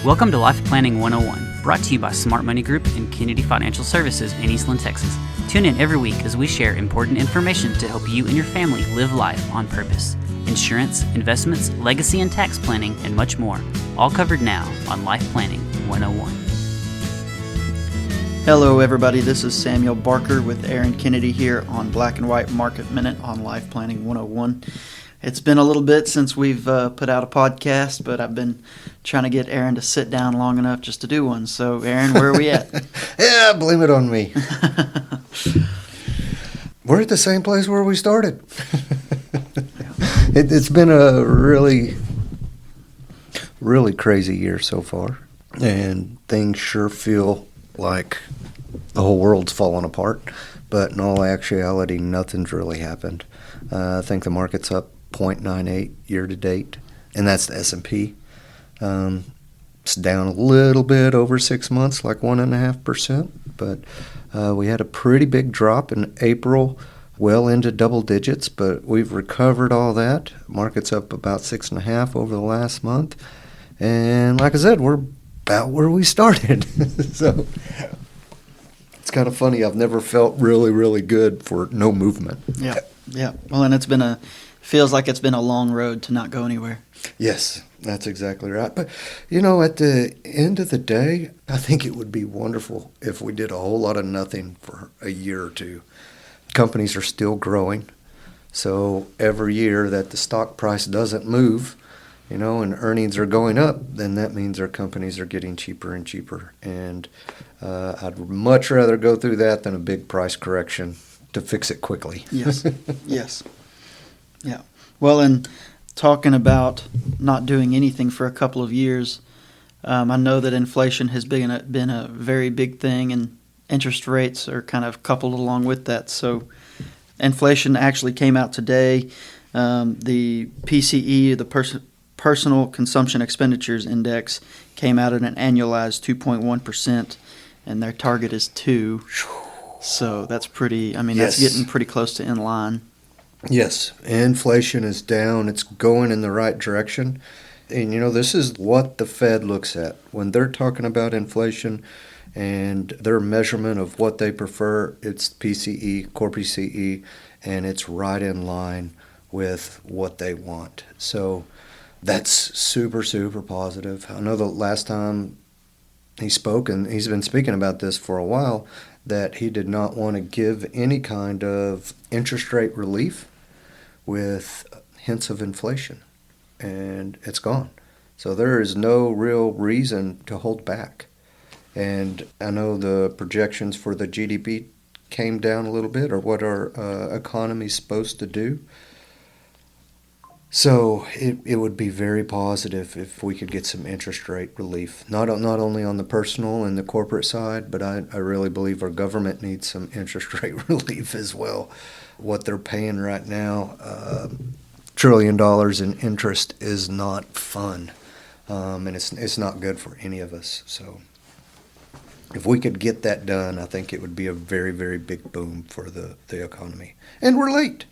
Welcome to Life Planning 101, brought to you by Smart Money Group and Kennedy Financial Services in Eastland, Texas. Tune in every week as we share important information to help you and your family live life on purpose. Insurance, investments, legacy and tax planning, and much more. All covered now on Life Planning 101. Hello everybody, this is Samuel Barker with Aaron Kennedy here on Black and White Market Minute on Life Planning 101. It's been a little bit since we've put out a podcast, but I've been trying to get Aaron to sit down long enough just to do one. So Aaron, where are we at? Yeah, blame it on me. We're at the same place where we started. It's been a really, really crazy year so far, and things sure feel like the whole world's falling apart, but in all actuality, nothing's really happened. I think the market's up 0.98 year to date, and that's the S&P. It's down a little bit over 6 months, like 1.5%, but we had a pretty big drop in April, well into double digits, but we've recovered all that. Market's up about 6.5 over the last month, and like I said, we're about where we started. So it's kind of funny. I've never felt really, really good for no movement. Yeah. Well, and feels like it's been a long road to not go anywhere. Yes, that's exactly right. But, at the end of the day, I think it would be wonderful if we did a whole lot of nothing for a year or two. Companies are still growing. So every year that the stock price doesn't move, and earnings are going up, then that means our companies are getting cheaper and cheaper. And I'd much rather go through that than a big price correction to fix it quickly. Yes. Yeah. Well, and talking about not doing anything for a couple of years, I know that inflation has been a very big thing, and interest rates are kind of coupled along with that. So inflation actually came out today. The PCE, the Personal Consumption Expenditures Index, came out at an annualized 2.1%, and their target is 2%. So that's pretty, that's getting pretty close to in line. Yes, inflation is down. It's going in the right direction. And, this is what the Fed looks at. When they're talking about inflation and their measurement of what they prefer, it's PCE, core PCE, and it's right in line with what they want. So that's super, super positive. I know the last time he spoke, and he's been speaking about this for a while, that he did not want to give any kind of interest rate relief with hints of inflation, and it's gone. So there is no real reason to hold back. And I know the projections for the GDP came down a little bit, or what our economy's supposed to do. So it would be very positive if we could get some interest rate relief, not only on the personal and the corporate side, but I really believe our government needs some interest rate relief as well. What they're paying right now, $1 trillion in interest, is not fun, and it's not good for any of us. So if we could get that done, I think it would be a very, very big boom for the economy. And we're late.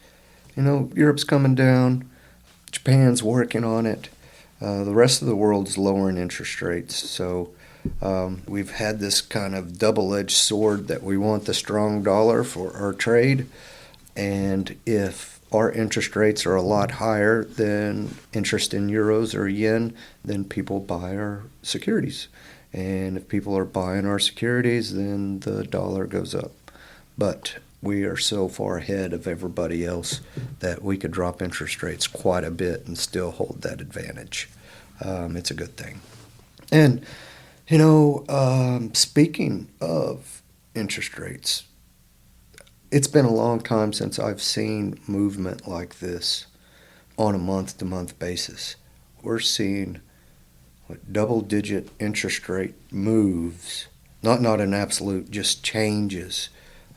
Europe's coming down. Japan's working on it. The rest of the world's lowering interest rates. So we've had this kind of double-edged sword that we want the strong dollar for our trade. And if our interest rates are a lot higher than interest in euros or yen, then people buy our securities. And if people are buying our securities, then the dollar goes up. But we are so far ahead of everybody else that we could drop interest rates quite a bit and still hold that advantage. It's a good thing. And, speaking of interest rates, it's been a long time since I've seen movement like this on a month-to-month basis. We're seeing double-digit interest rate moves, not an absolute, just changes.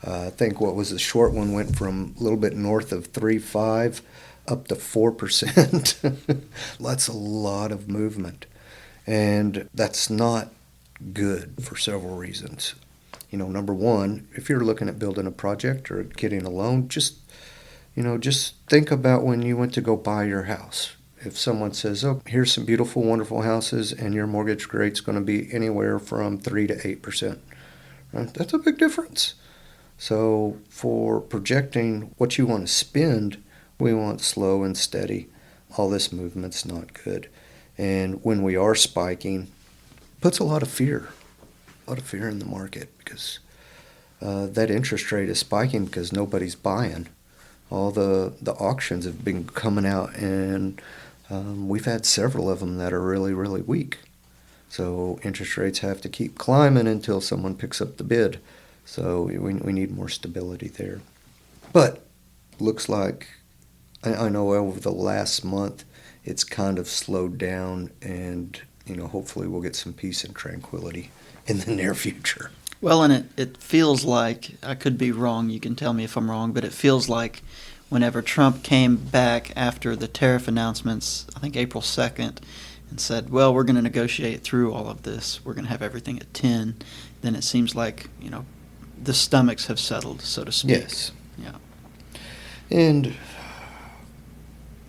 I think the short one went from a little bit north of 3.5 up to 4%. That's a lot of movement. And that's not good for several reasons. Number one, if you're looking at building a project or getting a loan, just think about when you went to go buy your house. If someone says, oh, here's some beautiful, wonderful houses, and your mortgage rate's going to be anywhere from 3 to 8%, right? That's a big difference. So for projecting what you want to spend, we want slow and steady. All this movement's not good. And when we are spiking, puts a lot of fear in the market, because that interest rate is spiking because nobody's buying. All the auctions have been coming out, and we've had several of them that are really, really weak. So interest rates have to keep climbing until someone picks up the bid. So we need more stability there. But looks like, I know over the last month it's kind of slowed down, and hopefully we'll get some peace and tranquility in the near future. Well, and it feels like, I could be wrong, you can tell me if I'm wrong, but it feels like whenever Trump came back after the tariff announcements, I think April 2nd, and said, well, we're going to negotiate through all of this, we're going to have everything at 10, then it seems like, the stomachs have settled, so to speak. Yes. Yeah. And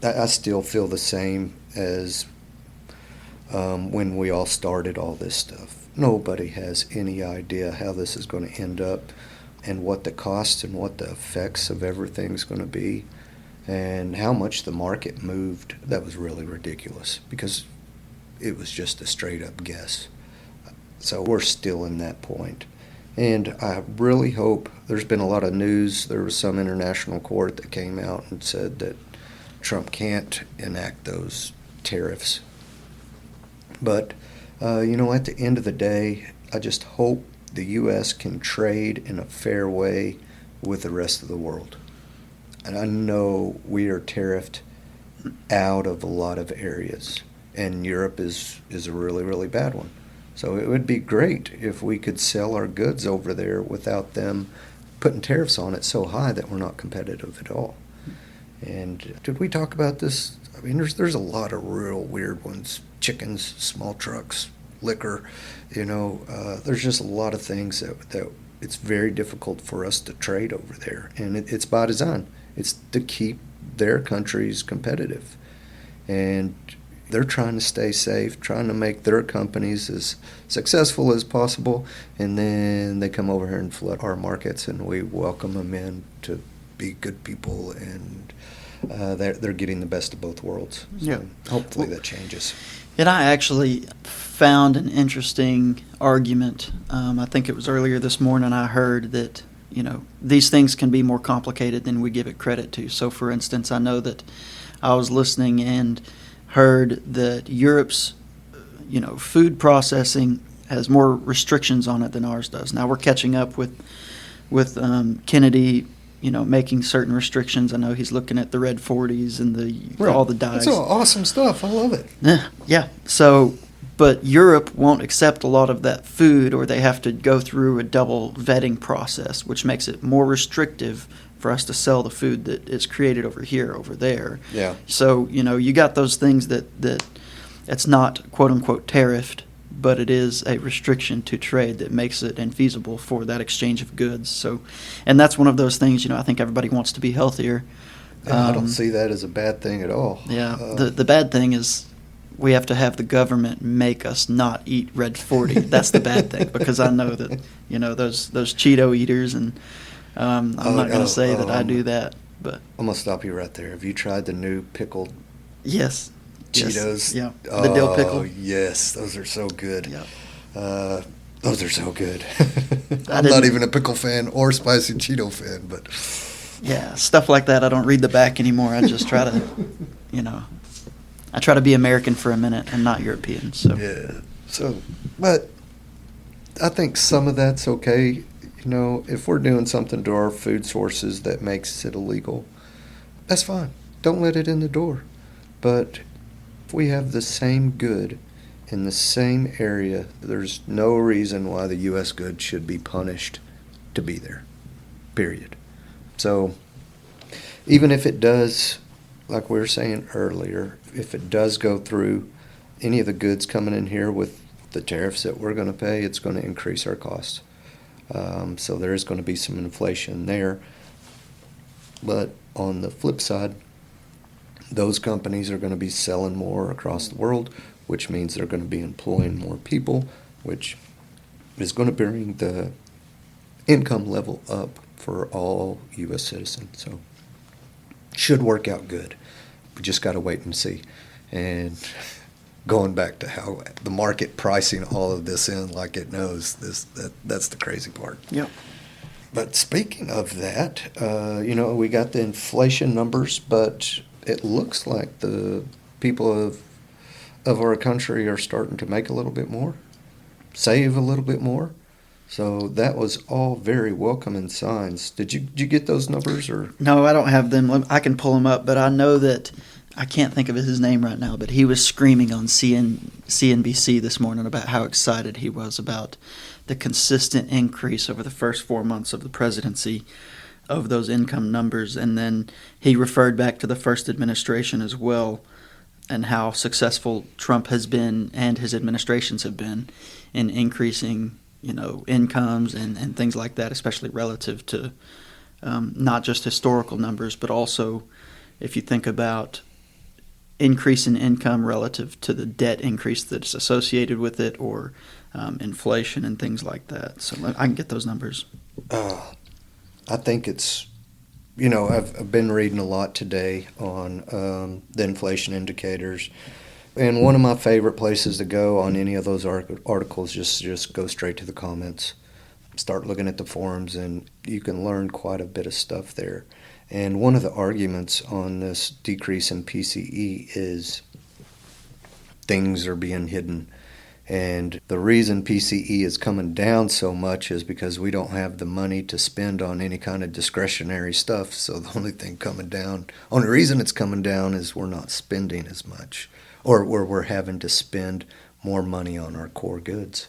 I still feel the same as when we all started all this stuff. Nobody has any idea how this is going to end up, and what the costs and what the effects of everything's going to be, and how much the market moved. That was really ridiculous, because it was just a straight up guess. So we're still in that point. And I really hope, there's been a lot of news, there was some international court that came out and said that Trump can't enact those tariffs. But, at the end of the day, I just hope the U.S. can trade in a fair way with the rest of the world. And I know we are tariffed out of a lot of areas, and Europe is a really, really bad one. So it would be great if we could sell our goods over there without them putting tariffs on it so high that we're not competitive at all. And did we talk about this? I mean, there's a lot of real weird ones. Chickens, small trucks, liquor, there's just a lot of things that it's very difficult for us to trade over there. And it's by design. It's to keep their countries competitive. And they're trying to stay safe, trying to make their companies as successful as possible, and then they come over here and flood our markets, and we welcome them in to be good people, and they're getting the best of both worlds. So Yeah. hopefully that changes. And I actually found an interesting argument. I think it was earlier this morning I heard that, these things can be more complicated than we give it credit to. So, for instance, I know that I was listening and heard that Europe's, food processing has more restrictions on it than ours does. Now we're catching up with Kennedy, making certain restrictions. I know he's looking at the red 40s and all the dyes. That's all awesome stuff. I love it. Yeah. So, but Europe won't accept a lot of that food, or they have to go through a double vetting process, which makes it more restrictive for us to sell the food that is created over there. Yeah. So, you got those things that it's not quote unquote tariffed, but it is a restriction to trade that makes it infeasible for that exchange of goods. So, and that's one of those things, I think everybody wants to be healthier. I don't see that as a bad thing at all. Yeah. The bad thing is we have to have the government make us not eat red 40. That's the bad thing, because I know that, those Cheeto eaters, and I'm not going to say that I do that, but I'm going to stop you right there. Have you tried the new pickled yes. Cheetos? Yes. Yeah. The dill pickle. Oh, yes. Those are so good. Yeah. Those are so good. I'm not even a pickle fan or spicy Cheeto fan, but yeah, stuff like that. I don't read the back anymore. I just try to, I try to be American for a minute and not European. So yeah. So, but I think some of that's okay. If we're doing something to our food sources that makes it illegal, that's fine. Don't let it in the door. But if we have the same good in the same area, there's no reason why the U.S. good should be punished to be there, period. So even if it does, like we were saying earlier, if it does go through, any of the goods coming in here with the tariffs that we're going to pay, it's going to increase our costs. So there is going to be some inflation there. But on the flip side, Those companies are going to be selling more across the world, which means they're going to be employing more people, which is going to bring the income level up for all U.S. citizens. So should work out good. We just got to wait and see. And going back to how the market pricing all of this in like it knows this, that's the crazy part. Yep. But speaking of that, we got the inflation numbers, but it looks like the people of our country are starting to make a little bit more, save a little bit more. So that was all very welcoming signs. Did you get those numbers or? No, I don't have them. I can pull them up, but I know that I can't think of his name right now. But he was screaming on CNBC this morning about how excited he was about the consistent increase over the first 4 months of the presidency of those income numbers, and then he referred back to the first administration as well, and how successful Trump has been and his administrations have been in increasing, incomes and things like that, especially relative to not just historical numbers, but also if you think about increase in income relative to the debt increase that's associated with it, or inflation and things like that. So I can get those numbers. I think it's, I've been reading a lot today on the inflation indicators. And one of my favorite places to go on any of those articles, just go straight to the comments. Start looking at the forums, and you can learn quite a bit of stuff there. And one of the arguments on this decrease in PCE is things are being hidden. And the reason PCE is coming down so much is because we don't have the money to spend on any kind of discretionary stuff. So the only reason it's coming down is we're not spending as much, or we're having to spend more money on our core goods.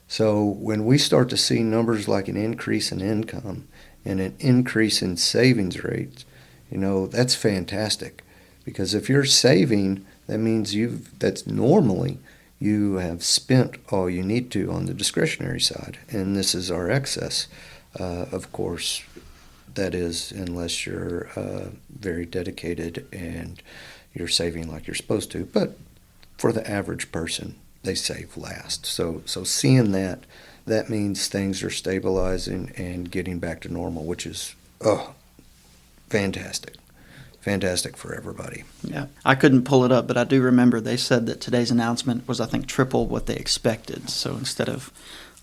So when we start to see numbers like an increase in income and an increase in savings rates, that's fantastic. Because if you're saving, that means that's normally you have spent all you need to on the discretionary side, and this is our excess. Of course, that is unless you're very dedicated and you're saving like you're supposed to. But for the average person, they save last. So seeing that means things are stabilizing and getting back to normal, which is fantastic. Fantastic for everybody. Yeah, I couldn't pull it up, but I do remember they said that today's announcement was, I think, triple what they expected. So instead of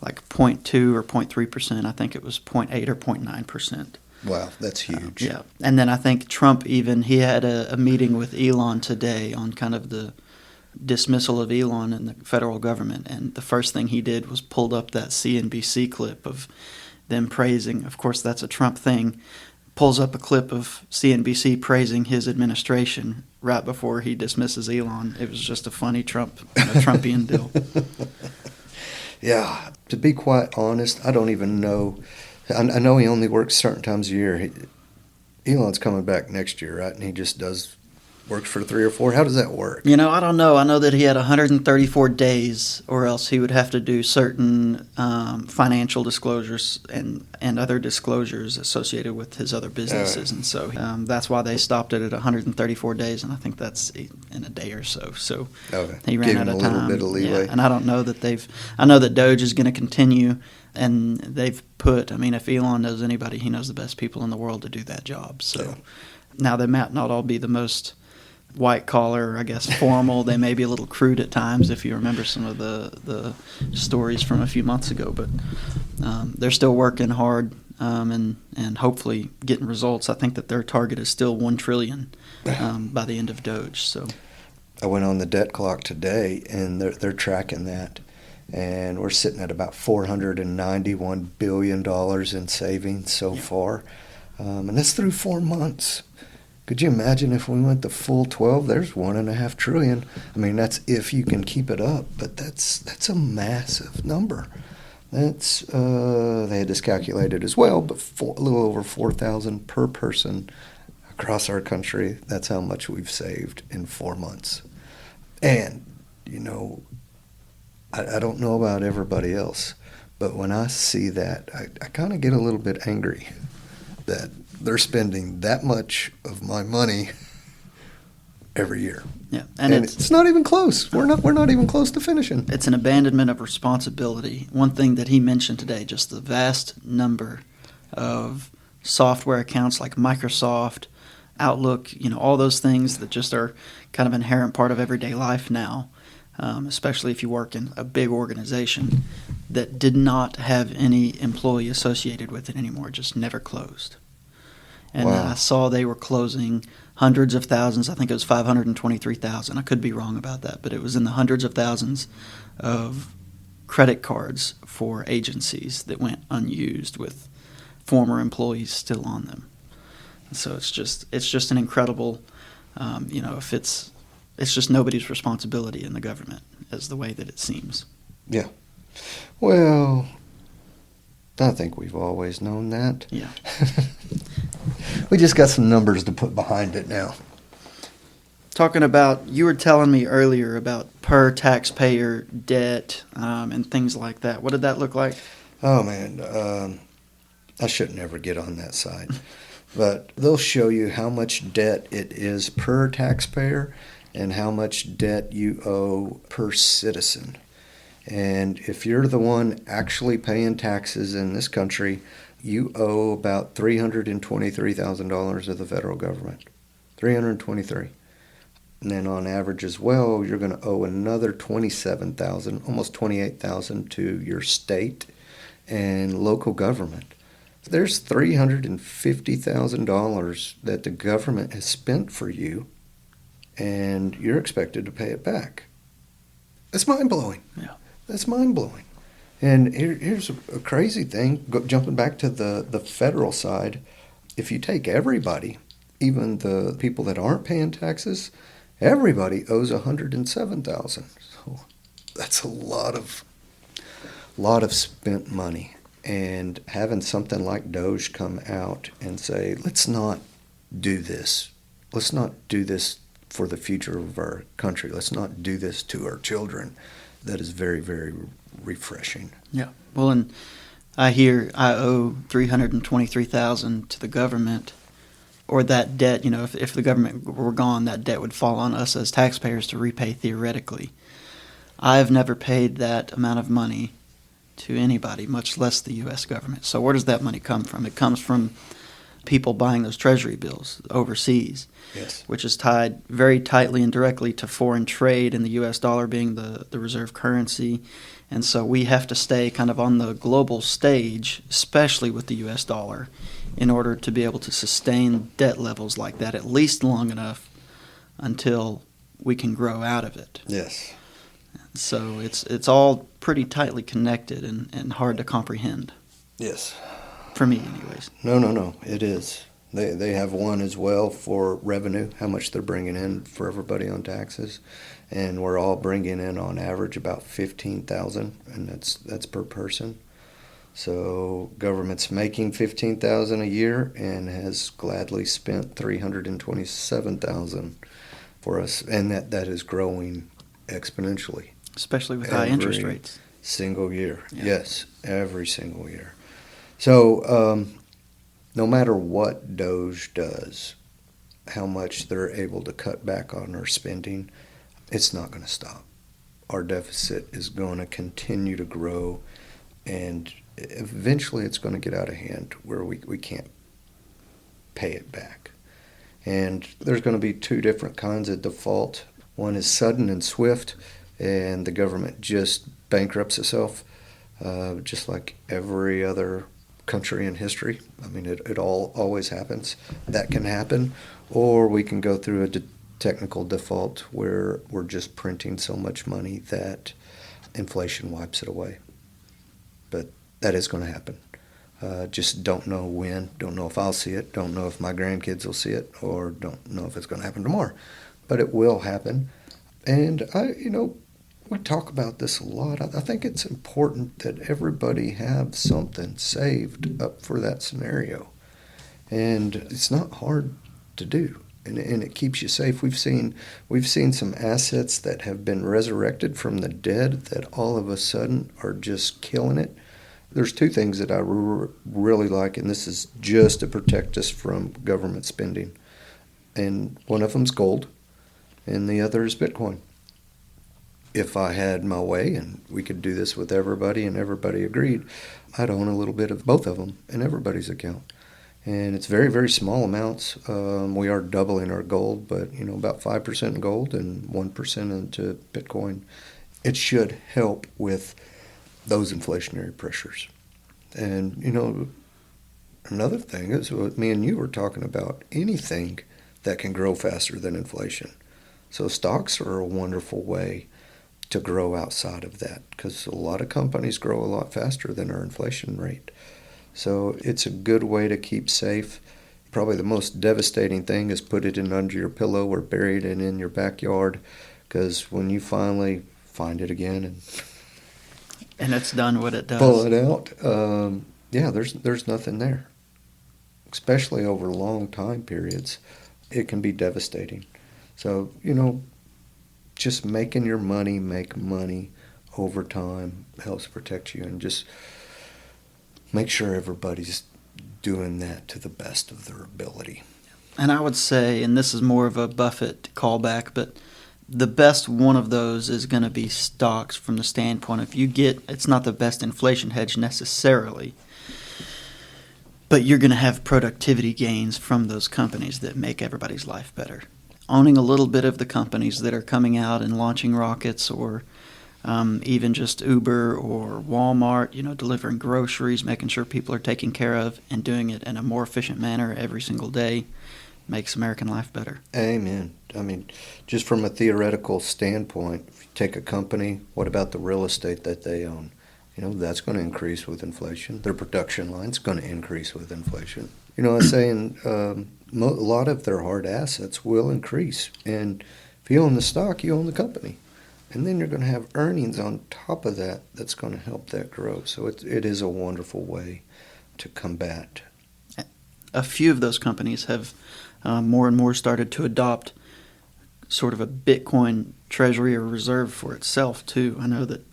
like 0.2 or 0.3%, I think it was 0.8 or 0.9%. Wow, that's huge. Yeah, and then I think Trump he had a meeting with Elon today on kind of the dismissal of Elon in the federal government, and the first thing he did was pulled up that CNBC clip of them praising. Of course, that's a Trump thing. Pulls up a clip of CNBC praising his administration right before he dismisses Elon. It was just a funny Trumpian deal. Yeah, to be quite honest, I don't even know. I know he only works certain times a year. Elon's coming back next year, right? And he just works for 3 or 4. How does that work? I don't know. I know that he had 134 days, or else he would have to do certain financial disclosures and other disclosures associated with his other businesses. And so that's why they stopped it at 134 days, and I think that's in a day or so. So he ran out of time. Give him a little bit of leeway. Yeah, and I don't know that I know that Doge is going to continue, and they've if Elon knows anybody, he knows the best people in the world to do that job. So now they might not all be the most white collar, I guess, formal. They may be a little crude at times, if you remember some of the stories from a few months ago. But they're still working hard and hopefully getting results. I think that their target is still $1 trillion by the end of Doge. So I went on the debt clock today, and they're tracking that, and we're sitting at about $491 billion in savings so far, and that's through 4 months. Could you imagine if we went the full 12? There's $1.5 trillion. That's if you can keep it up, but that's a massive number. That's they had this calculated as well, but a little over $4,000 per person across our country. That's how much we've saved in 4 months. And I don't know about everybody else, but when I see that, I kind of get a little bit angry that they're spending that much of my money every year. Yeah, And it's not even close. We're not even close to finishing. it's an abandonment of responsibility. One thing that he mentioned today, just the vast number of software accounts like Microsoft, Outlook, all those things that just are kind of inherent part of everyday life now, especially if you work in a big organization that did not have any employee associated with it anymore, just never closed. And Wow. I saw they were closing hundreds of thousands. I think it was 523,000. I could be wrong about that, but it was in the hundreds of thousands of credit cards for agencies that went unused with former employees still on them. So it's just an incredible, if it's just nobody's responsibility in the government, is the way that it seems. Yeah. Well, I think we've always known that. Yeah. We just got some numbers to put behind it now. Talking about, you were telling me earlier about per taxpayer debt and things like that. What did that look like? Oh, man. I should never get on that side. But they'll show you how much debt it is per taxpayer and how much debt you owe per citizen. And if you're the one actually paying taxes in this country, you owe about $323,000 to the federal government. $323,000. And then on average as well, you're going to owe another $27,000, almost $28,000 to your state and local government. There's $350,000 that the government has spent for you, and you're expected to pay it back. That's mind-blowing. Yeah. That's mind-blowing. And here's a crazy thing, jumping back to the federal side. If you take everybody, even the people that aren't paying taxes, everybody owes $107,000. So that's a lot of spent money. And having something like DOGE come out and say, let's not do this. Let's not do this for the future of our country. Let's not do this to our children. That is very, very refreshing. Yeah. Well, and I hear I owe $323,000 to the government, or that debt, if the government were gone, that debt would fall on us as taxpayers to repay theoretically. I've never paid that amount of money to anybody, much less the U.S. government. So where does that money come from? It comes from people buying those treasury bills overseas, Yes. which is tied very tightly and directly to foreign trade and the U.S. dollar being the reserve currency. And so we have to stay kind of on the global stage, especially with the U.S. dollar, in order to be able to sustain debt levels like that at least long enough until we can grow out of it. Yes. So it's all pretty tightly connected and hard to comprehend, Yes. for me anyways. No. It is. They have one as well for revenue, how much they're bringing in for everybody on taxes, and we're all bringing in on average about $15,000, and that's per person. So government's making $15,000 a year and has gladly spent $327,000 for us, and that is growing exponentially. Especially with high interest Every rates. Single year. Yeah. Yes, every single year. So no matter what DOGE does, how much they're able to cut back on our spending, it's not going to stop. Our deficit is going to continue to grow, and eventually it's going to get out of hand where we can't pay it back. And there's going to be two different kinds of default. One is sudden and swift, and the government just bankrupts itself, just like every other country in history. I mean, it always happens. That can happen, or we can go through a technical default where we're just printing so much money that inflation wipes it away. But that is going to happen. Just don't know when, don't know if I'll see it, don't know if my grandkids will see it, or don't know if it's going to happen tomorrow. But it will happen. And we talk about this a lot. I think it's important that everybody have something saved up for that scenario. And it's not hard to do. And it keeps you safe. We've seen some assets that have been resurrected from the dead that all of a sudden are just killing it. There's two things that I really like, and this is just to protect us from government spending. And one of them's gold, and the other is Bitcoin. If I had my way and we could do this with everybody and everybody agreed, I'd own a little bit of both of them in everybody's account. And it's very, very small amounts. We are doubling our gold, but about 5% in gold and 1% into Bitcoin. It should help with those inflationary pressures. And another thing is what me and you were talking about, anything that can grow faster than inflation. So stocks are a wonderful way to grow outside of that, because a lot of companies grow a lot faster than our inflation rate. So it's a good way to keep safe. Probably the most devastating thing is put it in under your pillow or buried it in your backyard, because when you finally find it again And it's done what it does. pull it out, there's nothing there. Especially over long time periods, it can be devastating. So, just making your money make money over time helps protect you, and just make sure everybody's doing that to the best of their ability. And I would say, and this is more of a Buffett callback, but the best one of those is going to be stocks from the standpoint of it's not the best inflation hedge necessarily, but you're going to have productivity gains from those companies that make everybody's life better. Owning a little bit of the companies that are coming out and launching rockets, or even just Uber or Walmart, delivering groceries, making sure people are taken care of, and doing it in a more efficient manner every single day, makes American life better. Amen. I mean, just from a theoretical standpoint, if you take a company, what about the real estate that they own? That's going to increase with inflation. Their production line's going to increase with inflation. I was saying a lot of their hard assets will increase. And if you own the stock, you own the company. And then you're going to have earnings on top of that that's going to help that grow. So it is a wonderful way to combat. A few of those companies have more and more started to adopt sort of a Bitcoin treasury or reserve for itself, too. I know that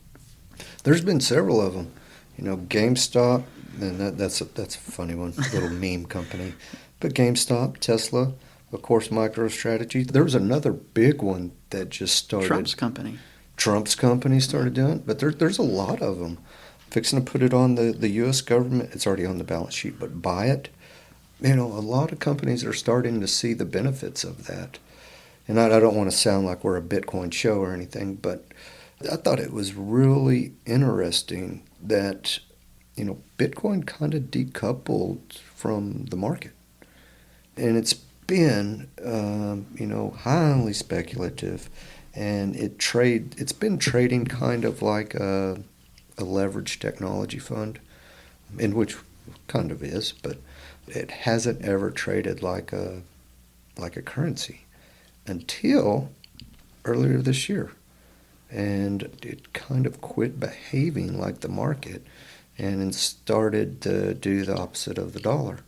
there's been several of them. GameStop, and that's a funny one, little meme company. But GameStop, Tesla, of course, MicroStrategy. There was another big one that just started. Trump's company started doing it, but there's a lot of them. Fixing to put it on the U.S. government. It's already on the balance sheet, but buy it. A lot of companies are starting to see the benefits of that. And I don't want to sound like we're a Bitcoin show or anything, but I thought it was really interesting that, Bitcoin kind of decoupled from the market. And it's been, highly speculative. And it's been trading kind of like a leveraged technology fund, in which kind of is, but it hasn't ever traded like a currency until earlier this year. And it kind of quit behaving like the market and started to do the opposite of the dollar.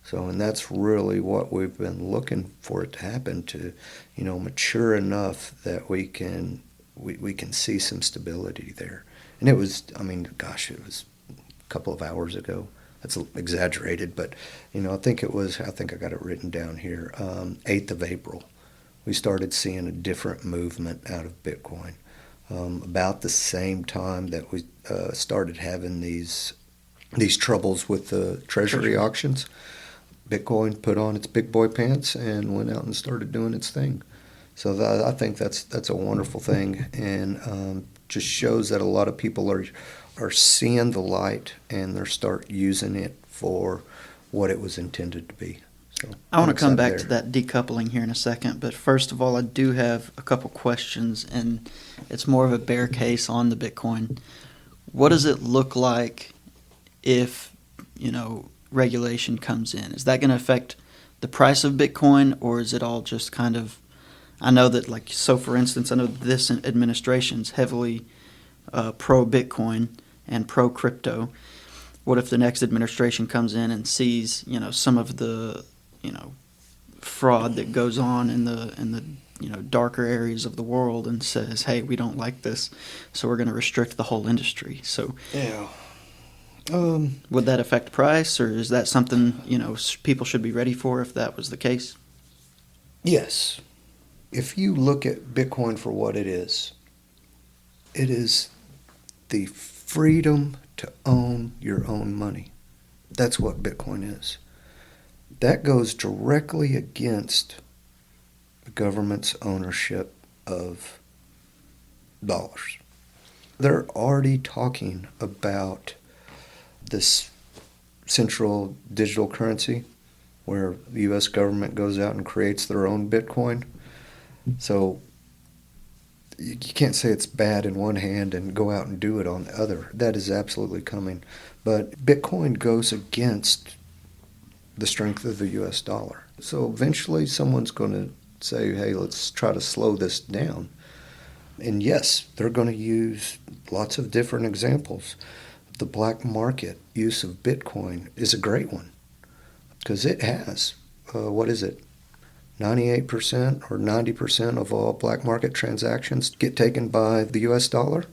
So, and that's really what we've been looking for it to happen, to, mature enough that we can see some stability there. And it was, it was a couple of hours ago. That's exaggerated, but, I think I got it written down here, 8th of April. We started seeing a different movement out of Bitcoin. About the same time that we started having these troubles with the treasury auctions, Bitcoin put on its big boy pants and went out and started doing its thing. So I think that's a wonderful thing, and just shows that a lot of people are seeing the light and they're start using it for what it was intended to be. So I want to come back to that decoupling here in a second, but first of all, I do have a couple questions, and it's more of a bear case on the Bitcoin. What does it look like if, regulation comes in? Is that going to affect the price of Bitcoin, or is it all just kind of, I know that, for instance, I know this administration's heavily pro-Bitcoin and pro-crypto. What if the next administration comes in and sees, some of the, fraud that goes on in the darker areas of the world and says, hey, we don't like this, so we're going to restrict the whole industry? So yeah. Would that affect price, or is that something, people should be ready for if that was the case? Yes. if you look at Bitcoin for what it is the freedom to own your own money. That's what Bitcoin is. That goes directly against the government's ownership of dollars. They're already talking about this central digital currency where the U.S. government goes out and creates their own Bitcoin. So you can't say it's bad in one hand and go out and do it on the other. That is absolutely coming. But Bitcoin goes against the strength of the U.S. dollar. So eventually someone's going to say, hey, let's try to slow this down. And yes, they're going to use lots of different examples. The black market use of Bitcoin is a great one because it has, 98% or 90% of all black market transactions get taken by the U.S. dollar.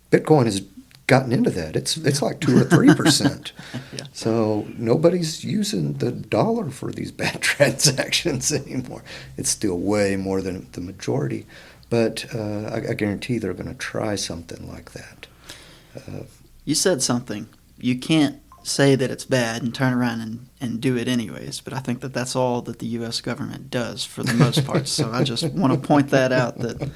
Bitcoin has gotten into that. It's like 2 or 3%. Yeah. So nobody's using the dollar for these bad transactions anymore. It's still way more than the majority, but I guarantee they're going to try something like that. You said something. You can't say that it's bad and turn around and do it anyways, but I think that that's all that the U.S. government does for the most part. So I just want to point that out, that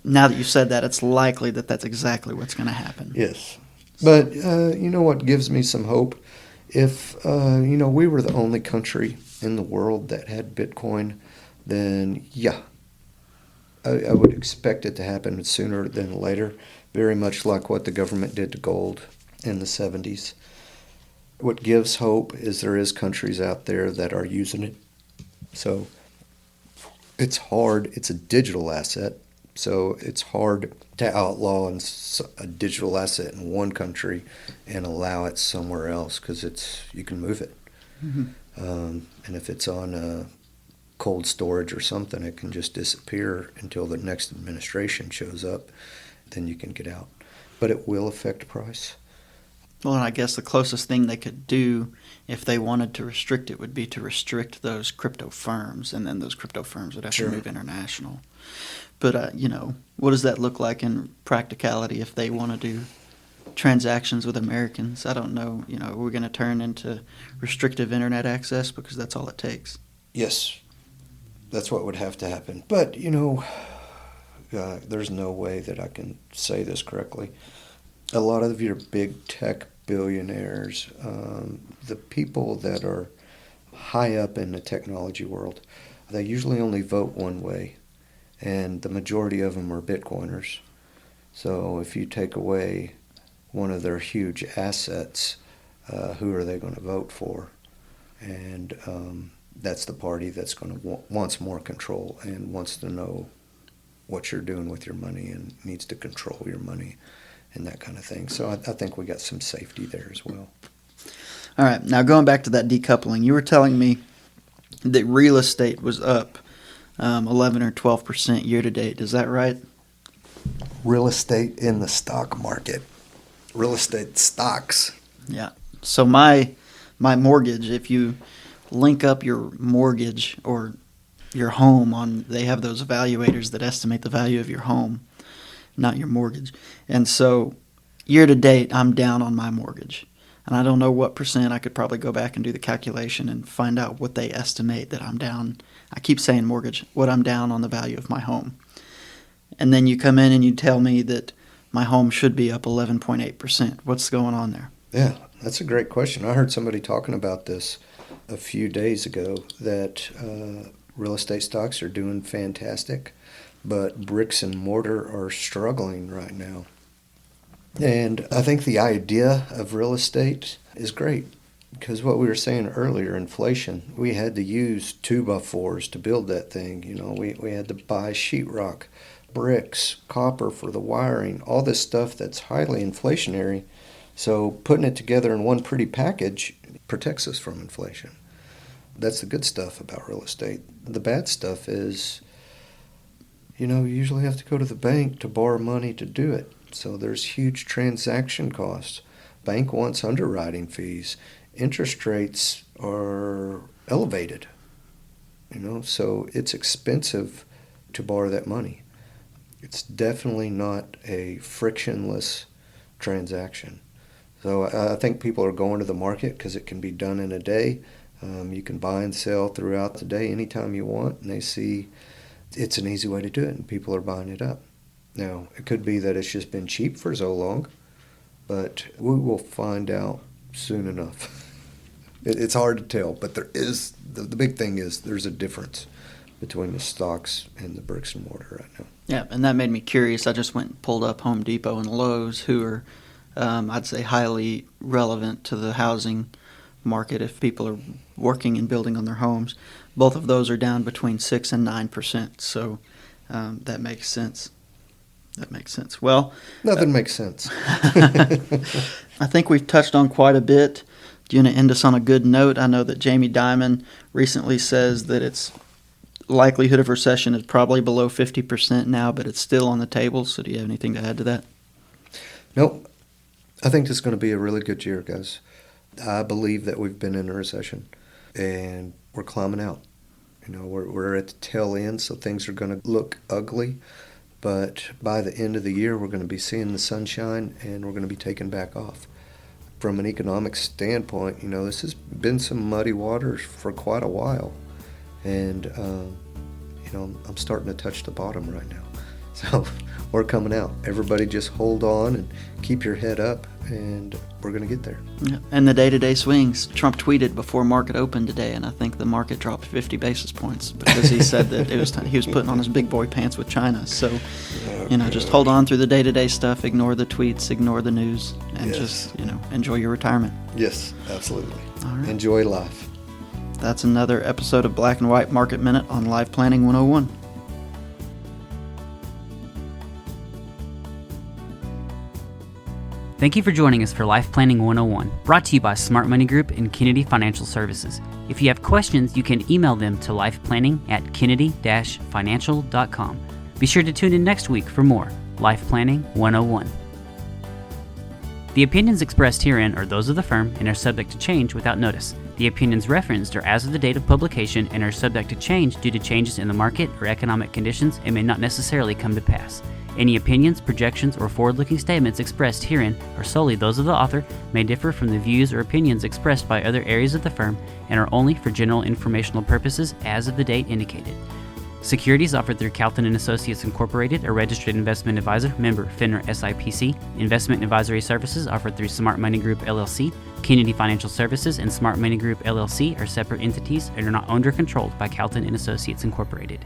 now that you said that, it's likely that that's exactly what's going to happen. Yes. But you know what gives me some hope? If, we were the only country in the world that had Bitcoin, then yeah, I would expect it to happen sooner than later, very much like what the government did to gold in the 70s. What gives hope is there is countries out there that are using it. So it's hard. It's a digital asset. So it's hard to outlaw a digital asset in one country and allow it somewhere else because you can move it. Mm-hmm. And if it's on cold storage or something, it can just disappear until the next administration shows up. Then you can get out. But it will affect price. Well, and I guess the closest thing they could do if they wanted to restrict it would be to restrict those crypto firms, and then those crypto firms would have Sure. to move international. But, what does that look like in practicality if they want to do transactions with Americans? I don't know. We're going to turn into restrictive internet access because that's all it takes. Yes, that's what would have to happen. But, there's no way that I can say this correctly. A lot of your big tech billionaires, the people that are high up in the technology world, they usually only vote one way, and the majority of them are Bitcoiners. So if you take away one of their huge assets, who are they going to vote for? And that's the party that's going to wants more control and wants to know what you're doing with your money and needs to control your money and that kind of thing. So I think we got some safety there as well. All right. Now, going back to that decoupling, you were telling me that real estate was up 11 or 12% year to date. Is that right? Real estate in the stock market. Real estate stocks. Yeah. So my mortgage, if you link up your mortgage or your home they have those evaluators that estimate the value of your home, not your mortgage. And so year to date, I'm down on my mortgage. And I don't know what percent. I could probably go back and do the calculation and find out what they estimate that I'm down. I keep saying mortgage, what I'm down on the value of my home. And then you come in and you tell me that my home should be up 11.8%. What's going on there? Yeah, that's a great question. I heard somebody talking about this a few days ago, that real estate stocks are doing fantastic, but bricks and mortar are struggling right now. And I think the idea of real estate is great because what we were saying earlier, inflation, we had to use 2x4s to build that thing. We had to buy sheetrock, bricks, copper for the wiring, all this stuff that's highly inflationary. So putting it together in one pretty package protects us from inflation. That's the good stuff about real estate. The bad stuff is, you usually have to go to the bank to borrow money to do it. So there's huge transaction costs. Bank wants underwriting fees. Interest rates are elevated. So it's expensive to borrow that money. It's definitely not a frictionless transaction. So I think people are going to the market because it can be done in a day. You can buy and sell throughout the day anytime you want, and they see it's an easy way to do it, and people are buying it up. Now, it could be that it's just been cheap for so long, but we will find out soon enough. It's hard to tell, but there is the big thing is there's a difference between the stocks and the bricks and mortar right now. Yeah, and that made me curious. I just went and pulled up Home Depot and Lowe's, who are, I'd say, highly relevant to the housing market if people are working and building on their homes. Both of those are down between 6 and 9%, so that makes sense. That makes sense. Well, nothing makes sense. I think we've touched on quite a bit. Do you want to end us on a good note? I know that Jamie Dimon recently says that its likelihood of recession is probably below 50% now, but it's still on the table. So do you have anything to add to that? Nope. I think this is going to be a really good year, guys. I believe that we've been in a recession, and we're climbing out. We're at the tail end, so things are going to look ugly. But by the end of the year, we're going to be seeing the sunshine, and we're going to be taking back off. From an economic standpoint, this has been some muddy waters for quite a while. And, I'm starting to touch the bottom right now. So we're coming out. Everybody just hold on and keep your head up, and we're going to get there. Yeah. And the day-to-day swings, Trump tweeted before market opened today, and I think the market dropped 50 basis points because he said that he was putting on his big boy pants with China. So, just hold on through the day-to-day stuff, ignore the tweets, ignore the news, and just, enjoy your retirement. Yes, absolutely. All right. Enjoy life. That's another episode of Black and White Market Minute on Life Planning 101. Thank you for joining us for Life Planning 101, brought to you by Smart Money Group and Kennedy Financial Services. If you have questions, you can email them to lifeplanning@kennedy-financial.com. Be sure to tune in next week for more Life Planning 101. The opinions expressed herein are those of the firm and are subject to change without notice. The opinions referenced are as of the date of publication and are subject to change due to changes in the market or economic conditions and may not necessarily come to pass. Any opinions, projections, or forward-looking statements expressed herein are solely those of the author, may differ from the views or opinions expressed by other areas of the firm, and are only for general informational purposes as of the date indicated. Securities offered through Calton & Associates Incorporated, a registered investment advisor, member FINRA SIPC. Investment advisory services offered through Smart Money Group LLC. Kennedy Financial Services and Smart Money Group LLC are separate entities and are not owned or controlled by Calton & Associates Incorporated.